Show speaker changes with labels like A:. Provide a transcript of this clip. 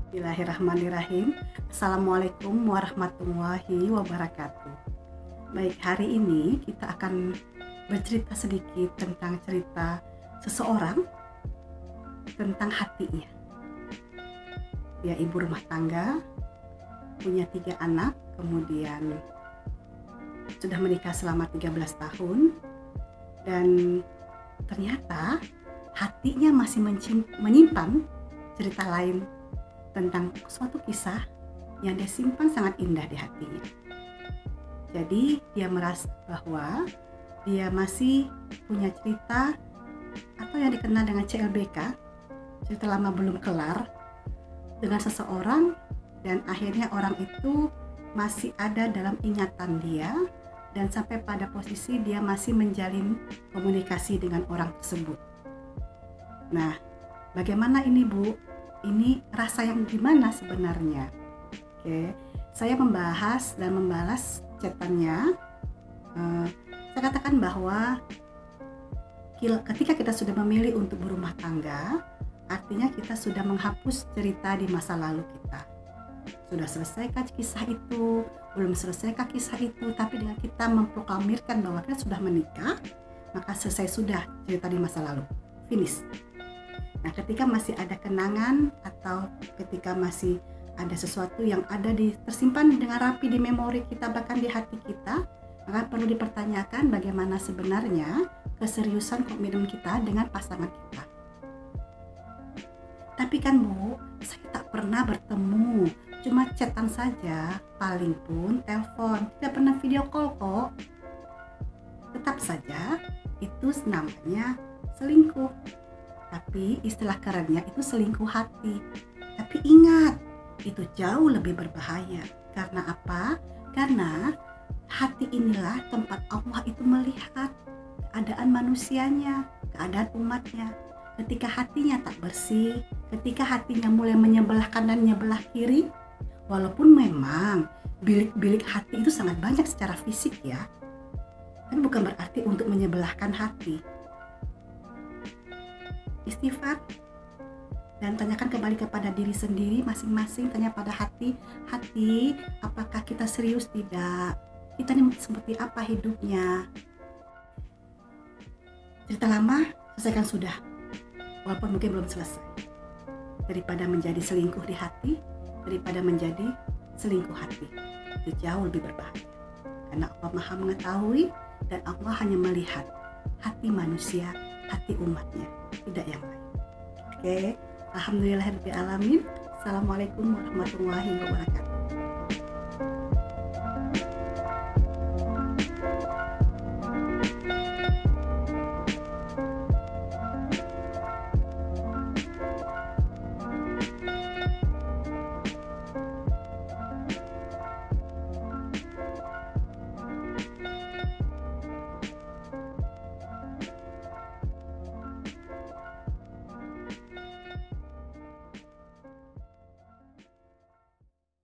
A: Bismillahirrahmanirrahim. Assalamualaikum warahmatullahi wabarakatuh. Baik, hari ini kita akan bercerita sedikit tentang cerita seseorang tentang hatinya. Dia ibu rumah tangga, punya 3 anak, kemudian sudah menikah selama 13 tahun, dan ternyata hatinya masih menyimpan cerita lain tentang suatu kisah yang dia simpan sangat indah di hatinya. Jadi dia merasa bahwa dia masih punya cerita atau yang dikenal dengan CLBK, cerita lama belum kelar, dengan seseorang, dan akhirnya orang itu masih ada dalam ingatan dia, dan sampai pada posisi dia masih menjalin komunikasi dengan orang tersebut. Nah, bagaimana ini, Bu? Ini rasa yang gimana sebenarnya? Oke, saya membahas dan membalas chatannya. Saya katakan bahwa ketika kita sudah memilih untuk berumah tangga, artinya kita sudah menghapus cerita di masa lalu kita. Sudah selesaikah kisah itu? Belum selesaikah kisah itu? Tapi dengan kita memproklamirkan bahwa kita sudah menikah, maka selesai sudah cerita di masa lalu. Finish. Nah, ketika masih ada kenangan atau ketika masih ada sesuatu yang tersimpan dengan rapi di memori kita, bahkan di hati kita, maka perlu dipertanyakan bagaimana sebenarnya keseriusan komitmen kita dengan pasangan kita. Tapi kan, Bu, saya tak pernah bertemu, cuma chatan saja, paling pun telepon, tidak pernah video call kok. Tetap saja itu namanya selingkuh. Tapi istilah kerennya itu selingkuh hati. Tapi ingat, itu jauh lebih berbahaya. Karena apa? Karena hati inilah tempat Allah itu melihat keadaan manusianya, keadaan umatnya. Ketika hatinya tak bersih, ketika hatinya mulai menyebelah kanan, menyebelah kiri, walaupun memang bilik-bilik hati itu sangat banyak secara fisik ya, kan bukan berarti untuk menyebelahkan hati. Istighfar dan tanyakan kembali kepada diri sendiri masing-masing, tanya pada hati, apakah kita serius tidak? Kita ini seperti apa hidupnya? Cerita lama selesaikan sudah, walaupun mungkin belum selesai. Daripada menjadi selingkuh di hati, daripada menjadi selingkuh hati, itu jauh lebih berbahaya. Karena Allah Maha mengetahui dan Allah hanya melihat hati manusia, hati umatnya, tidak yang lain. Oke, alhamdulillahirabbil alamin. Assalamualaikum warahmatullahi wabarakatuh.